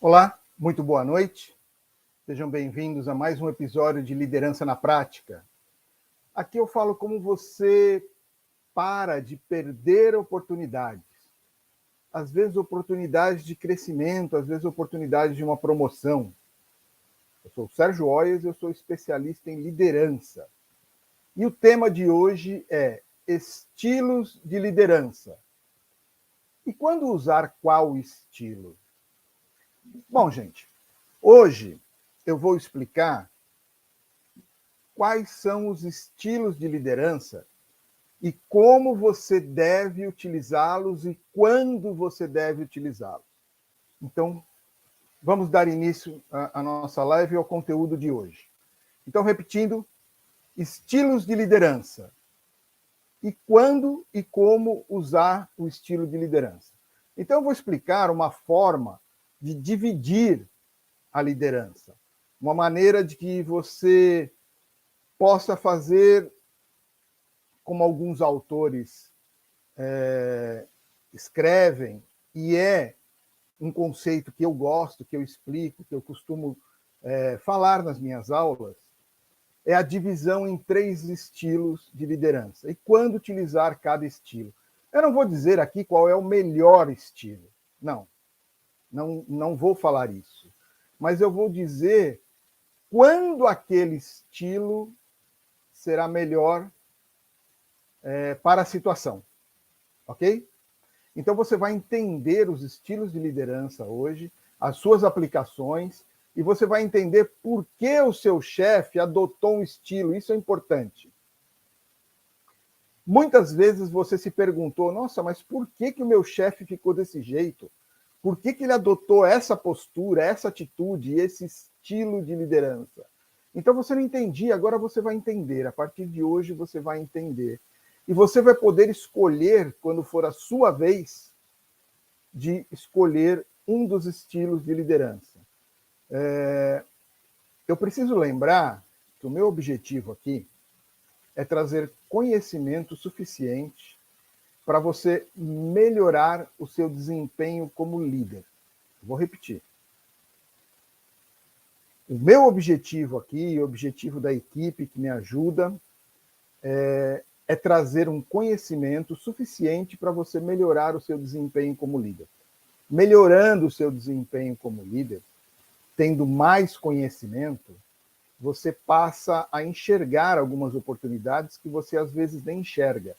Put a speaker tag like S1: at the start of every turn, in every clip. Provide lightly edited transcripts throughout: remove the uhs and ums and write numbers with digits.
S1: Olá, muito boa noite. Sejam bem-vindos a mais um episódio de Liderança na Prática. Aqui eu falo como você para de perder oportunidades. Às vezes oportunidades de crescimento, às vezes oportunidades de uma promoção. Eu sou o Sérgio Oyes, eu sou especialista em liderança. E o tema de hoje é estilos de liderança. E quando usar qual estilo? Bom, gente, hoje eu vou explicar quais são os estilos de liderança e como você deve utilizá-los e quando você deve utilizá-los. Então, vamos dar início à nossa live e ao conteúdo de hoje. Então, repetindo, estilos de liderança e quando e como usar o estilo de liderança. Então, eu vou explicar uma forma de dividir a liderança, uma maneira de que você possa fazer como alguns autores escrevem, e é um conceito que eu gosto, que eu explico, que eu costumo falar nas minhas aulas, é a divisão em 3 estilos de liderança. E quando utilizar cada estilo. Eu não vou dizer aqui qual é o melhor estilo. Não vou falar isso. Mas eu vou dizer quando aquele estilo será melhor para a situação. Ok? Então você vai entender os estilos de liderança hoje, as suas aplicações, e você vai entender por que o seu chefe adotou um estilo. Isso é importante. Muitas vezes você se perguntou, nossa, mas por que o meu chefe ficou desse jeito? Por que ele adotou essa postura, essa atitude, esse estilo de liderança? Então você não entendia, agora você vai entender. A partir de hoje você vai entender. E você vai poder escolher, quando for a sua vez, de escolher um dos estilos de liderança. Eu preciso lembrar que o meu objetivo aqui é trazer conhecimento suficiente para você melhorar o seu desempenho como líder. Vou repetir. O meu objetivo aqui, o objetivo da equipe que me ajuda, é trazer um conhecimento suficiente para você melhorar o seu desempenho como líder. Melhorando o seu desempenho como líder, tendo mais conhecimento, você passa a enxergar algumas oportunidades que você às vezes nem enxerga.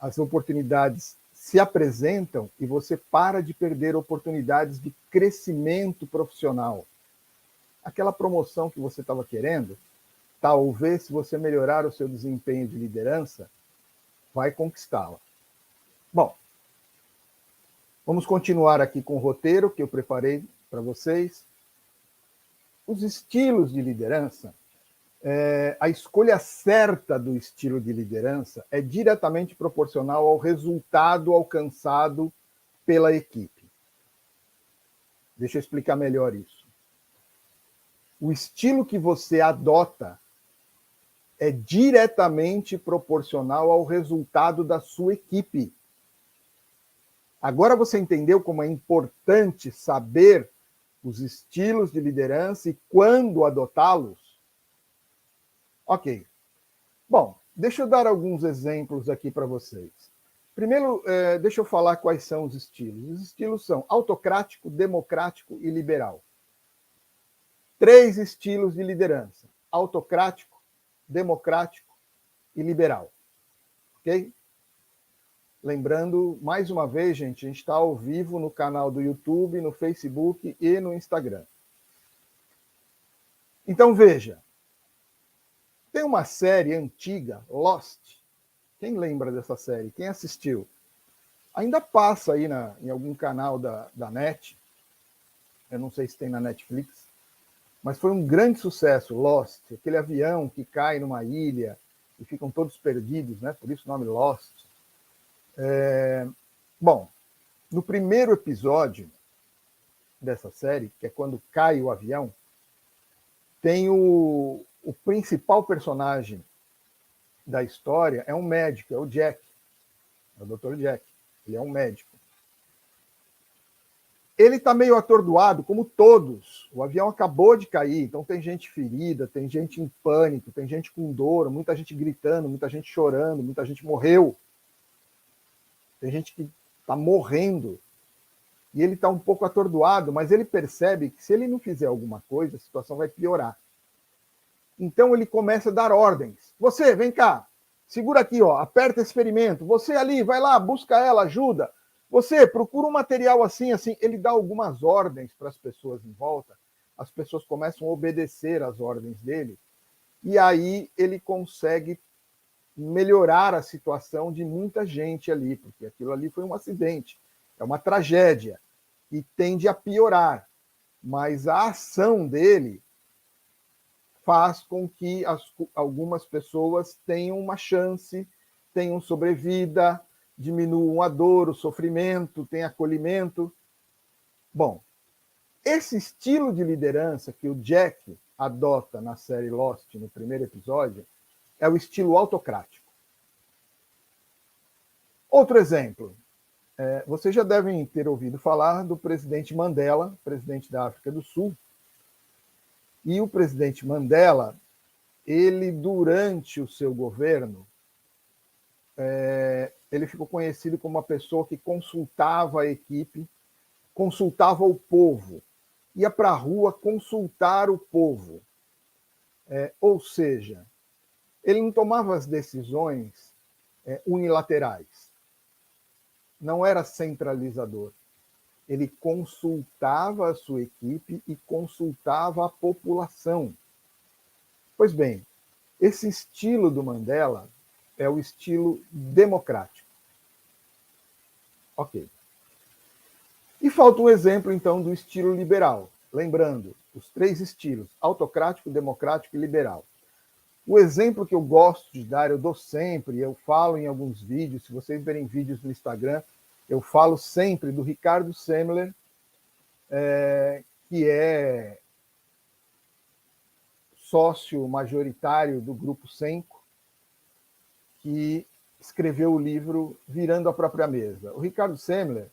S1: As oportunidades se apresentam e você para de perder oportunidades de crescimento profissional. Aquela promoção que você estava querendo, talvez, se você melhorar o seu desempenho de liderança, vai conquistá-la. Bom, vamos continuar aqui com o roteiro que eu preparei para vocês. Os estilos de liderança, a escolha certa do estilo de liderança é diretamente proporcional ao resultado alcançado pela equipe. Deixa eu explicar melhor isso. O estilo que você adota é diretamente proporcional ao resultado da sua equipe. Agora você entendeu como é importante saber os estilos de liderança e quando adotá-los? Ok. Bom, deixa eu dar alguns exemplos aqui para vocês. Primeiro, deixa eu falar quais são os estilos. Os estilos são autocrático, democrático e liberal. 3 estilos de liderança: autocrático, democrático e liberal. Ok? Lembrando, mais uma vez, gente, a gente está ao vivo no canal do YouTube, no Facebook e no Instagram. Então, veja. Tem uma série antiga, Lost. Quem lembra dessa série? Quem assistiu? Ainda passa aí em algum canal da NET. Eu não sei se tem na Netflix. Mas foi um grande sucesso, Lost. Aquele avião que cai numa ilha e ficam todos perdidos, né? Por isso o nome Lost. Bom, no primeiro episódio dessa série, que é quando cai o avião, tem o principal personagem da história é um médico, é o Jack, é o Dr. Jack. Ele é um médico. Ele está meio atordoado, como todos. O avião acabou de cair, então tem gente ferida, tem gente em pânico, tem gente com dor, muita gente gritando, muita gente chorando, muita gente morreu. Tem gente que está morrendo. E ele está um pouco atordoado, mas ele percebe que se ele não fizer alguma coisa, a situação vai piorar. Então ele começa a dar ordens. Você, vem cá, segura aqui, ó, aperta esse ferimento. Você ali, vai lá, busca ela, ajuda. Você, procura um material assim, assim. Ele dá algumas ordens para as pessoas em volta. As pessoas começam a obedecer às ordens dele. E aí ele consegue melhorar a situação de muita gente ali, porque aquilo ali foi um acidente, é uma tragédia e tende a piorar. Mas a ação dele faz com que algumas pessoas tenham uma chance, tenham sobrevida, diminuam a dor, o sofrimento, tenham acolhimento. Bom, esse estilo de liderança que o Jack adota na série Lost, no primeiro episódio, é o estilo autocrático. Outro exemplo, vocês já devem ter ouvido falar do presidente Mandela, presidente da África do Sul. E o presidente Mandela, ele, durante o seu governo, ele ficou conhecido como uma pessoa que consultava a equipe, consultava o povo, ia para a rua consultar o povo. Ou seja, ele não tomava as decisões unilaterais, não era centralizador. Ele consultava a sua equipe e consultava a população. Pois bem, esse estilo do Mandela é o estilo democrático. Ok. E falta um exemplo, então, do estilo liberal. Lembrando, os 3 estilos, autocrático, democrático e liberal. O exemplo que eu gosto de dar, eu dou sempre, eu falo em alguns vídeos, se vocês verem vídeos no Instagram, eu falo sempre do Ricardo Semler, que é sócio majoritário do Grupo Senco, que escreveu o livro Virando a Própria Mesa. O Ricardo Semler,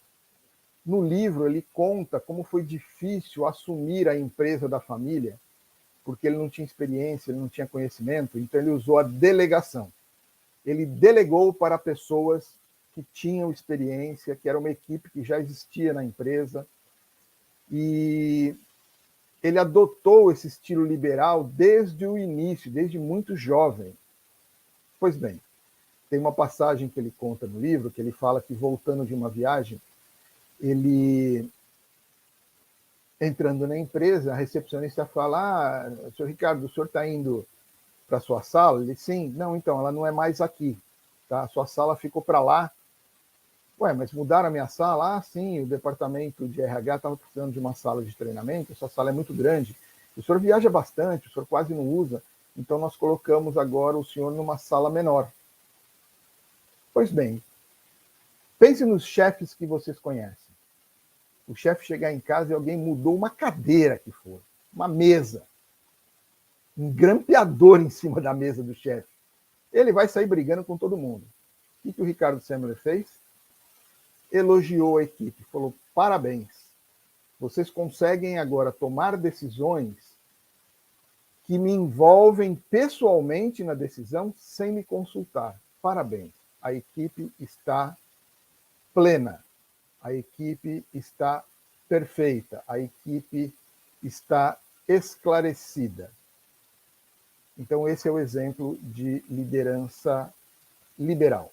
S1: no livro, ele conta como foi difícil assumir a empresa da família, porque ele não tinha experiência, ele não tinha conhecimento, então ele usou a delegação. Ele delegou para pessoas que tinham experiência, que era uma equipe que já existia na empresa, e ele adotou esse estilo liberal desde o início, desde muito jovem. Pois bem, tem uma passagem que ele conta no livro, que ele fala que, voltando de uma viagem, ele, entrando na empresa, a recepcionista fala: senhor Ricardo, o senhor está indo para a sua sala? Ele, sim. Não, então, ela não é mais aqui. Tá? A sua sala ficou para lá. Ué, mas mudaram a minha sala? Ah, sim, o departamento de RH estava precisando de uma sala de treinamento, a sua sala é muito grande. O senhor viaja bastante, o senhor quase não usa, então nós colocamos agora o senhor numa sala menor. Pois bem, pense nos chefes que vocês conhecem. O chefe chegar em casa e alguém mudou uma cadeira que for, uma mesa, um grampeador em cima da mesa do chefe. Ele vai sair brigando com todo mundo. O que o Ricardo Semler fez? Elogiou a equipe, falou: parabéns, vocês conseguem agora tomar decisões que me envolvem pessoalmente na decisão sem me consultar. Parabéns, a equipe está plena, a equipe está perfeita, a equipe está esclarecida. Então, esse é o exemplo de liderança liberal.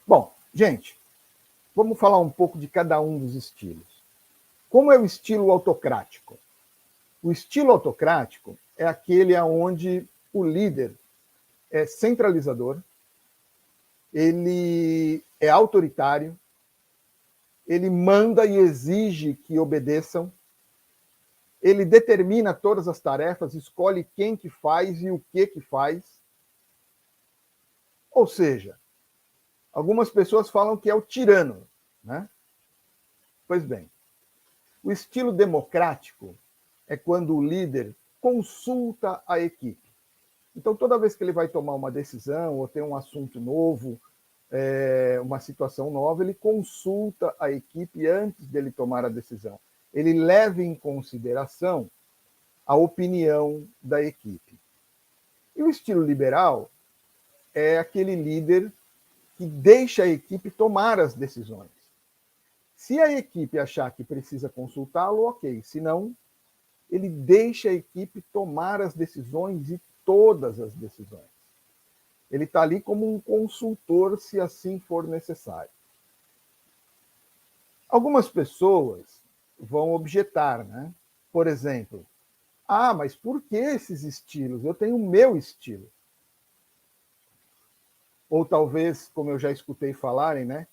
S1: Bom, gente, vamos falar um pouco de cada um dos estilos. Como é o estilo autocrático? O estilo autocrático é aquele onde o líder é centralizador, ele é autoritário, ele manda e exige que obedeçam, ele determina todas as tarefas, escolhe quem que faz e o que faz. Ou seja, algumas pessoas falam que é o tirano, né? Pois bem, o estilo democrático é quando o líder consulta a equipe. Então, toda vez que ele vai tomar uma decisão ou tem um assunto novo, uma situação nova, ele consulta a equipe antes dele tomar a decisão. Ele leva em consideração a opinião da equipe. E o estilo liberal é aquele líder que deixa a equipe tomar as decisões. Se a equipe achar que precisa consultá-lo, ok. Se não, ele deixa a equipe tomar as decisões e todas as decisões. Ele está ali como um consultor, se assim for necessário. Algumas pessoas vão objetar, né? Por exemplo, mas por que esses estilos? Eu tenho o meu estilo. Ou talvez, como eu já escutei falarem, né?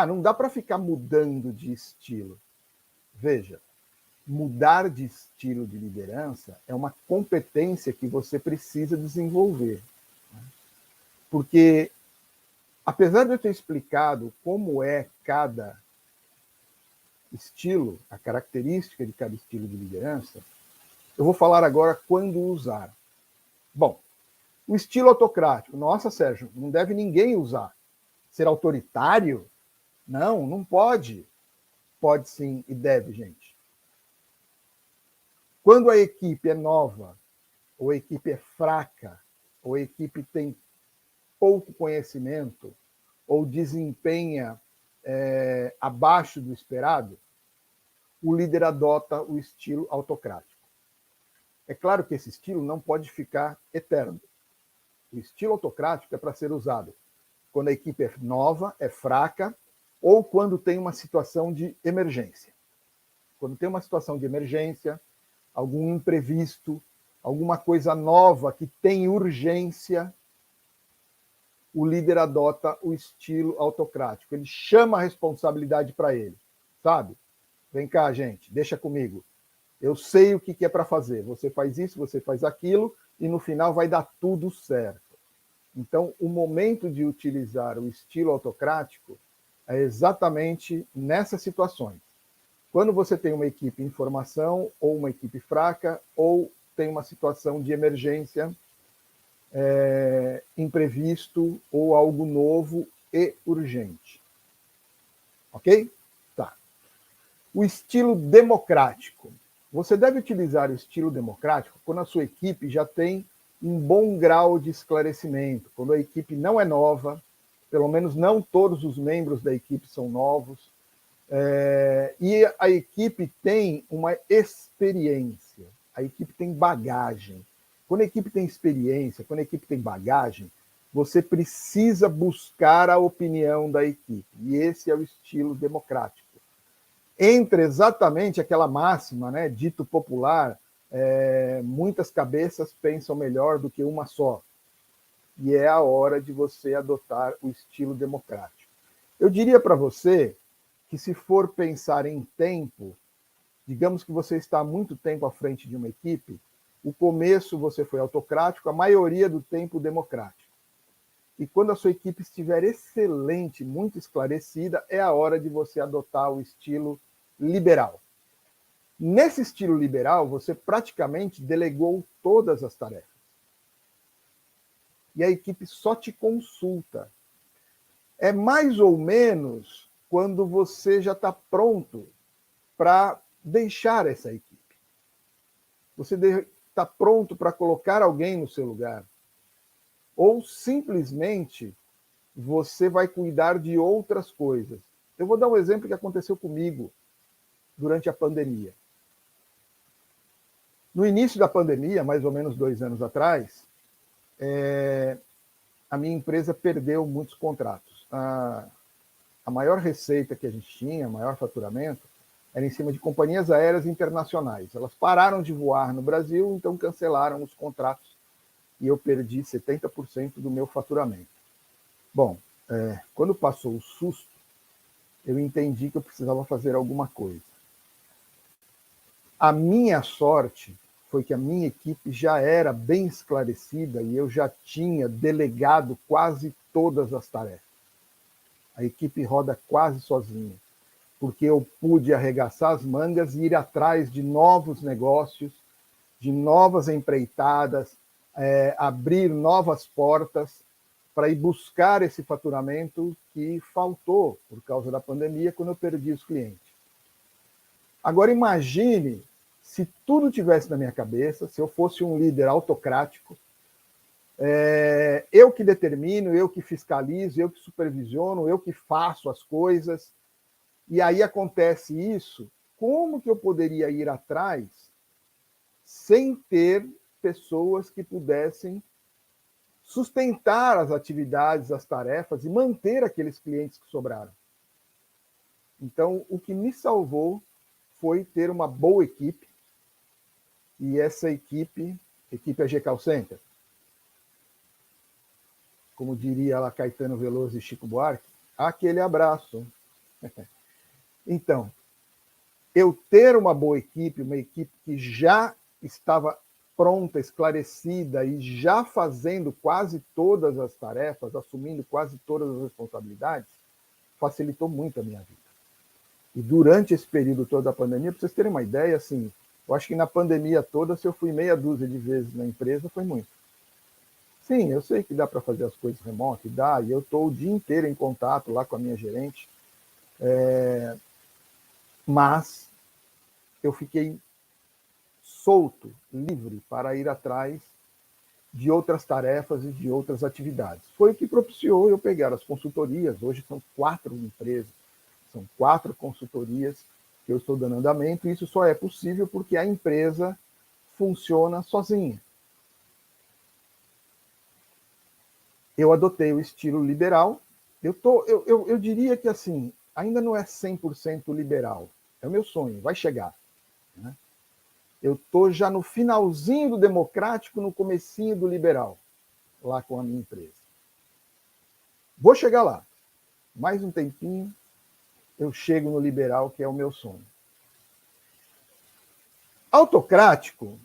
S1: Não dá para ficar mudando de estilo. Veja, mudar de estilo de liderança é uma competência que você precisa desenvolver. Porque, apesar de eu ter explicado como é cada estilo, a característica de cada estilo de liderança, eu vou falar agora quando usar. Bom, o estilo autocrático. Nossa, Sérgio, não deve ninguém usar. Ser autoritário? Não, não pode. Pode sim e deve, gente. Quando a equipe é nova, ou a equipe é fraca, ou a equipe tem pouco conhecimento, ou desempenha abaixo do esperado, o líder adota o estilo autocrático. É claro que esse estilo não pode ficar eterno. O estilo autocrático é para ser usado quando a equipe é nova, é fraca, ou quando tem uma situação de emergência. Quando tem uma situação de emergência, algum imprevisto, alguma coisa nova que tem urgência, o líder adota o estilo autocrático. Ele chama a responsabilidade para ele, sabe? Vem cá, gente, deixa comigo. Eu sei o que é para fazer. Você faz isso, você faz aquilo, e no final vai dar tudo certo. Então, o momento de utilizar o estilo autocrático é exatamente nessas situações. Quando você tem uma equipe em formação, ou uma equipe fraca, ou tem uma situação de emergência, imprevisto, ou algo novo e urgente. Ok? Tá. O estilo democrático. Você deve utilizar o estilo democrático quando a sua equipe já tem um bom grau de esclarecimento, quando a equipe não é nova, pelo menos não todos os membros da equipe são novos, e a equipe tem uma experiência, a equipe tem bagagem. Quando a equipe tem experiência, quando a equipe tem bagagem, você precisa buscar a opinião da equipe, e esse é o estilo democrático. Entra exatamente aquela máxima, né, dito popular, muitas cabeças pensam melhor do que uma só. E é a hora de você adotar o estilo democrático. Eu diria para você que, se for pensar em tempo, digamos que você está há muito tempo à frente de uma equipe, o começo você foi autocrático, a maioria do tempo democrático. E quando a sua equipe estiver excelente, muito esclarecida, é a hora de você adotar o estilo liberal. Nesse estilo liberal, você praticamente delegou todas as tarefas. E a equipe só te consulta. É mais ou menos quando você já está pronto para deixar essa equipe. Você está pronto para colocar alguém no seu lugar. Ou simplesmente você vai cuidar de outras coisas. Eu vou dar um exemplo que aconteceu comigo durante a pandemia. No início da pandemia, mais ou menos 2 anos atrás, a minha empresa perdeu muitos contratos. A maior receita que a gente tinha, o maior faturamento, era em cima de companhias aéreas internacionais. Elas pararam de voar no Brasil, então cancelaram os contratos e eu perdi 70% do meu faturamento. Bom, quando passou o susto, eu entendi que eu precisava fazer alguma coisa. A minha sorte foi que a minha equipe já era bem esclarecida e eu já tinha delegado quase todas as tarefas. A equipe roda quase sozinha, porque eu pude arregaçar as mangas e ir atrás de novos negócios, de novas empreitadas, abrir novas portas, para ir buscar esse faturamento que faltou por causa da pandemia, quando eu perdi os clientes. Agora imagine se tudo tivesse na minha cabeça, se eu fosse um líder autocrático, eu que determino, eu que fiscalizo, eu que supervisiono, eu que faço as coisas, e aí acontece isso, como que eu poderia ir atrás sem ter pessoas que pudessem sustentar as atividades, as tarefas e manter aqueles clientes que sobraram? Então, o que me salvou foi ter uma boa equipe, e essa equipe AG Call Center, como diria lá Caetano Veloso e Chico Buarque, aquele abraço. Então, eu ter uma boa equipe, uma equipe que já estava pronta, esclarecida e já fazendo quase todas as tarefas, assumindo quase todas as responsabilidades, facilitou muito a minha vida. E durante esse período todo da pandemia, para vocês terem uma ideia, assim, eu acho que na pandemia toda, se eu fui meia dúzia de vezes na empresa, foi muito. Sim, eu sei que dá para fazer as coisas remotas, dá, e eu estou o dia inteiro em contato lá com a minha gerente, mas eu fiquei solto, livre para ir atrás de outras tarefas e de outras atividades. Foi o que propiciou eu pegar as consultorias, hoje são 4 empresas, são 4 consultorias que eu estou dando andamento, e isso só é possível porque a empresa funciona sozinha. Eu adotei o estilo liberal. Eu diria que assim, ainda não é 100% liberal. É o meu sonho, vai chegar. Né? Eu estou já no finalzinho do democrático, no comecinho do liberal, lá com a minha empresa. Vou chegar lá. Mais um tempinho, eu chego no liberal, que é o meu sonho. Autocrático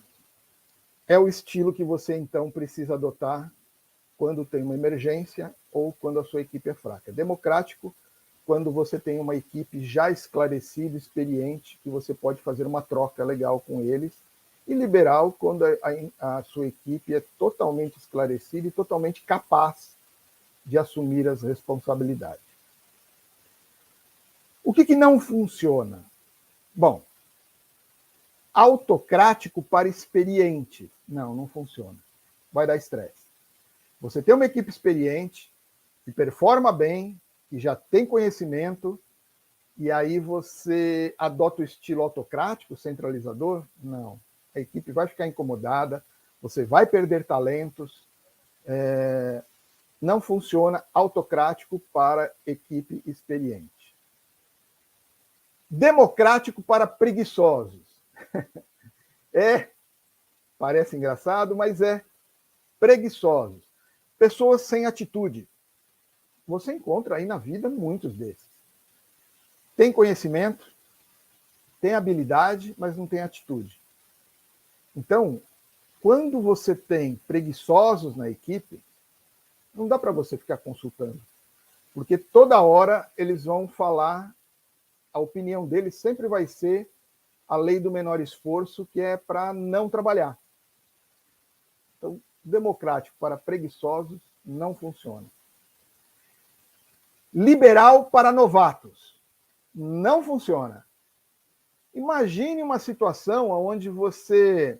S1: é o estilo que você, então, precisa adotar quando tem uma emergência ou quando a sua equipe é fraca. Democrático, quando você tem uma equipe já esclarecida, experiente, que você pode fazer uma troca legal com eles. E liberal, quando a sua equipe é totalmente esclarecida e totalmente capaz de assumir as responsabilidades. O que não funciona? Bom, autocrático para experiente. Não funciona. Vai dar estresse. Você tem uma equipe experiente, que performa bem, que já tem conhecimento, e aí você adota o estilo autocrático, centralizador? Não. A equipe vai ficar incomodada, você vai perder talentos. Não funciona autocrático para equipe experiente. Democrático para preguiçosos. Parece engraçado, mas é preguiçosos. Pessoas sem atitude. Você encontra aí na vida muitos desses. Tem conhecimento, tem habilidade, mas não tem atitude. Então, quando você tem preguiçosos na equipe, não dá para você ficar consultando, porque toda hora eles vão falar, a opinião deles sempre vai ser a lei do menor esforço, que é para não trabalhar. Então, democrático para preguiçosos não funciona. Liberal para novatos não funciona. Imagine uma situação onde você...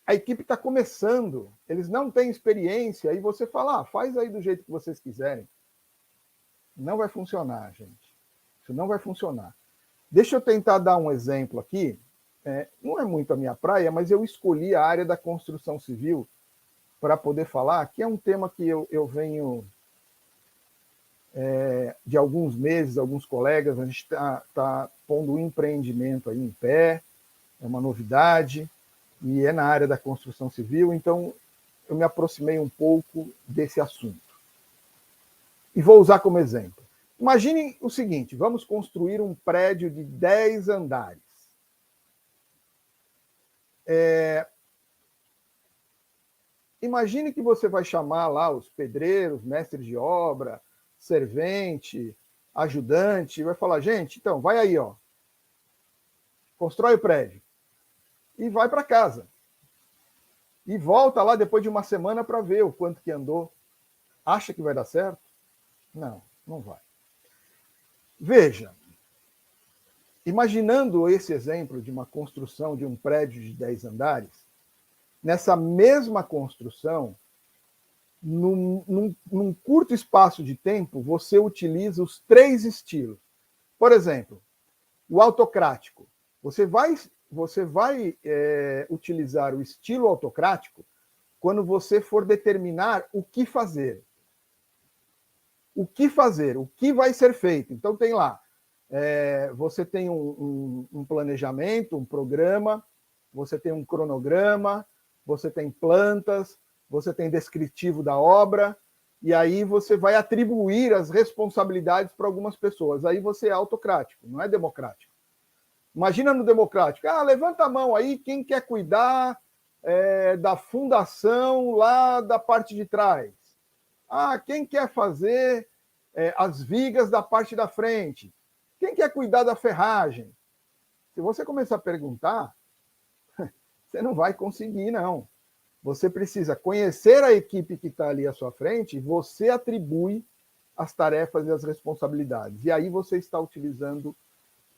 S1: a equipe está começando, eles não têm experiência, e você fala, faz aí do jeito que vocês quiserem. Não vai funcionar, gente. Isso não vai funcionar. Deixa eu tentar dar um exemplo aqui. Não é muito a minha praia, mas eu escolhi a área da construção civil para poder falar, que é um tema que eu venho de alguns meses, alguns colegas, a gente está pondo um empreendimento aí em pé, é uma novidade, e é na área da construção civil, então eu me aproximei um pouco desse assunto. E vou usar como exemplo. Imagine o seguinte, vamos construir um prédio de 10 andares. Imagine que você vai chamar lá os pedreiros, mestres de obra, servente, ajudante, e vai falar, gente, então, vai aí, constrói o prédio. E vai para casa. e volta lá depois de uma semana para ver o quanto que andou. Acha que vai dar certo? Não, não vai. Veja, imaginando esse exemplo de uma construção de um prédio de 10 andares, nessa mesma construção, num curto espaço de tempo, você utiliza os 3 estilos. Por exemplo, o autocrático. Você vai utilizar o estilo autocrático quando você for determinar o que fazer. O que fazer, o que vai ser feito. Então, tem lá, você tem um planejamento, um programa, você tem um cronograma, você tem plantas, você tem descritivo da obra, e aí você vai atribuir as responsabilidades para algumas pessoas. Aí você é autocrático, não é democrático. Imagina no democrático, levanta a mão aí quem quer cuidar da fundação lá da parte de trás. Quem quer fazer as vigas da parte da frente? Quem quer cuidar da ferragem? Se você começar a perguntar, você não vai conseguir, não. Você precisa conhecer a equipe que está ali à sua frente e você atribui as tarefas e as responsabilidades. E aí você está utilizando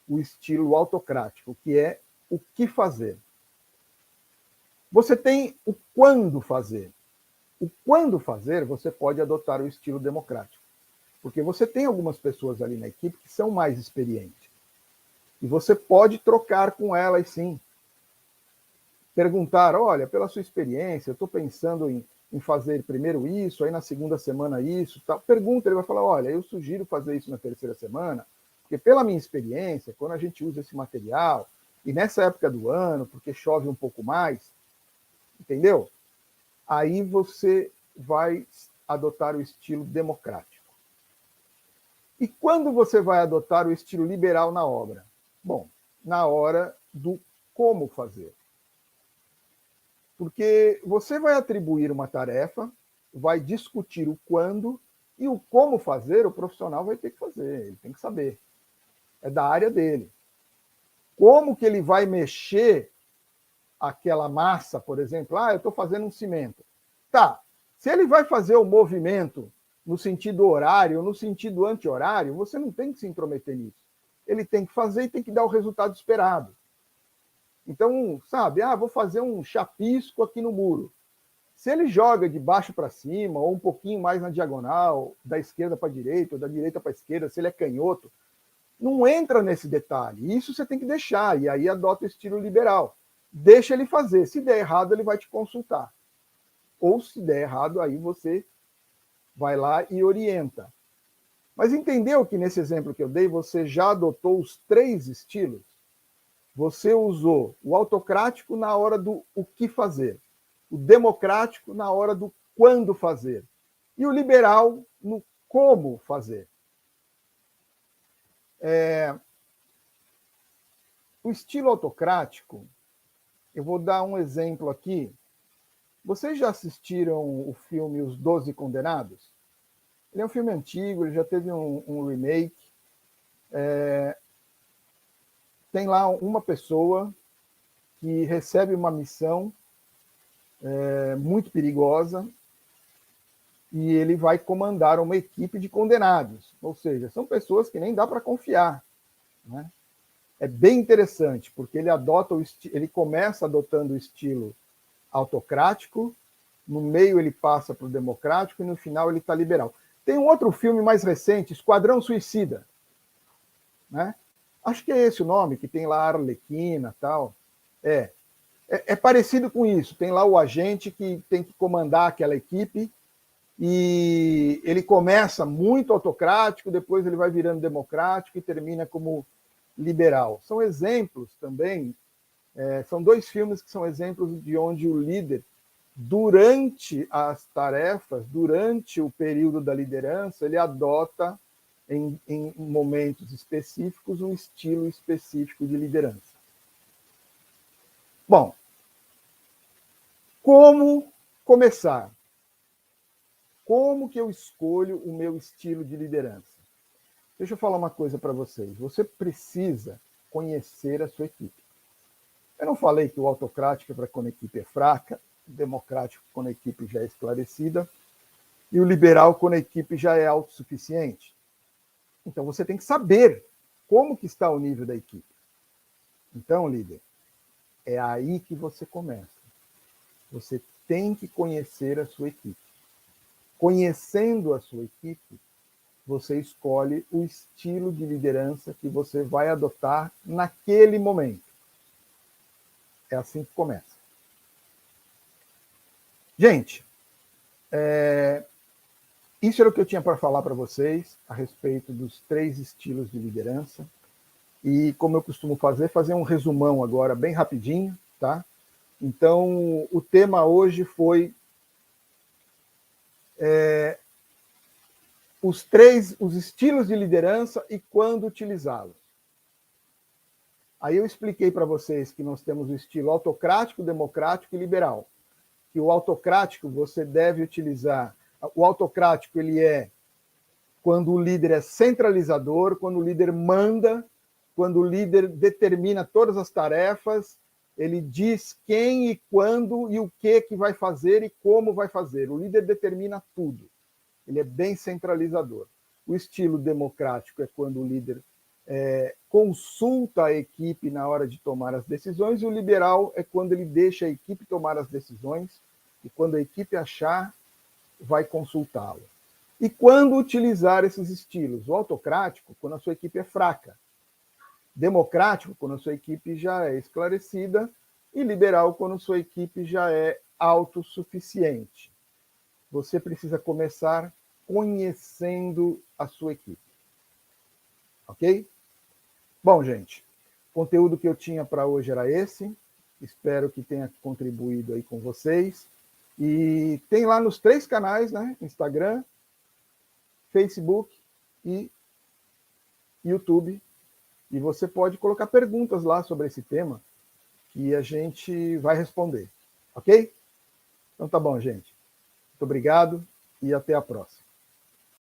S1: o estilo autocrático, que é o que fazer. Você tem o quando fazer. O quando fazer, você pode adotar o estilo democrático. Porque você tem algumas pessoas ali na equipe que são mais experientes. E você pode trocar com elas, sim. Perguntar, olha, pela sua experiência, eu estou pensando em fazer primeiro isso, aí na segunda semana isso, tal. Pergunta, ele vai falar, olha, eu sugiro fazer isso na terceira semana, porque pela minha experiência, quando a gente usa esse material, e nessa época do ano, porque chove um pouco mais, entendeu? Aí você vai adotar o estilo democrático. E quando você vai adotar o estilo liberal na obra? Bom, na hora do como fazer. Porque você vai atribuir uma tarefa, vai discutir o quando, e o como fazer, o profissional vai ter que fazer, ele tem que saber. É da área dele. Como que ele vai mexer aquela massa, por exemplo, eu estou fazendo um cimento. Tá, se ele vai fazer o movimento no sentido horário ou no sentido anti-horário, você não tem que se intrometer nisso. Ele tem que fazer e tem que dar o resultado esperado. Então, sabe, vou fazer um chapisco aqui no muro. Se ele joga de baixo para cima, ou um pouquinho mais na diagonal, da esquerda para a direita, ou da direita para a esquerda, se ele é canhoto, não entra nesse detalhe. Isso você tem que deixar, e aí adota o estilo liberal. Deixa ele fazer. Se der errado, ele vai te consultar. Ou se der errado, aí você vai lá e orienta. Mas entendeu que nesse exemplo que eu dei, você já adotou os 3 estilos? Você usou o autocrático na hora do o que fazer, o democrático na hora do quando fazer, e o liberal no como fazer. O estilo autocrático, eu vou dar um exemplo aqui. Vocês já assistiram o filme Os 12 Condenados? Ele é um filme antigo, ele já teve um remake. Tem lá uma pessoa que recebe uma missão muito perigosa e ele vai comandar uma equipe de condenados. Ou seja, são pessoas que nem dá para confiar, né? É bem interessante, porque ele começa adotando o estilo autocrático, no meio ele passa para o democrático e no final ele está liberal. Tem um outro filme mais recente, Esquadrão Suicida, né? Acho que é esse o nome, que tem lá a Arlequina e tal. É parecido com isso. Tem lá o agente que tem que comandar aquela equipe e ele começa muito autocrático, depois ele vai virando democrático e termina como liberal. São exemplos também, são 2 filmes que são exemplos de onde o líder, durante as tarefas, durante o período da liderança, ele adota em momentos específicos um estilo específico de liderança. Bom, como começar? Como que eu escolho o meu estilo de liderança? Deixa eu falar uma coisa para vocês. Você precisa conhecer a sua equipe. Eu não falei que o autocrático é para quando a equipe é fraca, democrático quando a equipe já é esclarecida, e o liberal quando a equipe já é autossuficiente. Então, você tem que saber como que está o nível da equipe. Então, líder, é aí que você começa. Você tem que conhecer a sua equipe. Conhecendo a sua equipe, você escolhe o estilo de liderança que você vai adotar naquele momento. É assim que começa. Gente, isso era o que eu tinha para falar para vocês a respeito dos 3 estilos de liderança. E como eu costumo fazer um resumão agora bem rapidinho, tá? Então, o tema hoje foi os estilos de liderança e quando utilizá-los. Aí eu expliquei para vocês que nós temos o estilo autocrático, democrático e liberal. Que o autocrático você deve utilizar. O autocrático ele é quando o líder é centralizador, quando o líder manda, quando o líder determina todas as tarefas, ele diz quem e quando e o que vai fazer e como vai fazer. O líder determina tudo. Ele é bem centralizador. O estilo democrático é quando o líder consulta a equipe na hora de tomar as decisões, e o liberal é quando ele deixa a equipe tomar as decisões, e quando a equipe achar, vai consultá-lo. E quando utilizar esses estilos? O autocrático, quando a sua equipe é fraca. Democrático, quando a sua equipe já é esclarecida. E liberal, quando a sua equipe já é autossuficiente. Você precisa começar conhecendo a sua equipe. Ok? Bom, gente, o conteúdo que eu tinha para hoje era esse. Espero que tenha contribuído aí com vocês. E tem lá nos 3 canais, né? Instagram, Facebook e YouTube. E você pode colocar perguntas lá sobre esse tema que a gente vai responder. Ok? Então tá bom, gente. Muito obrigado e até a próxima.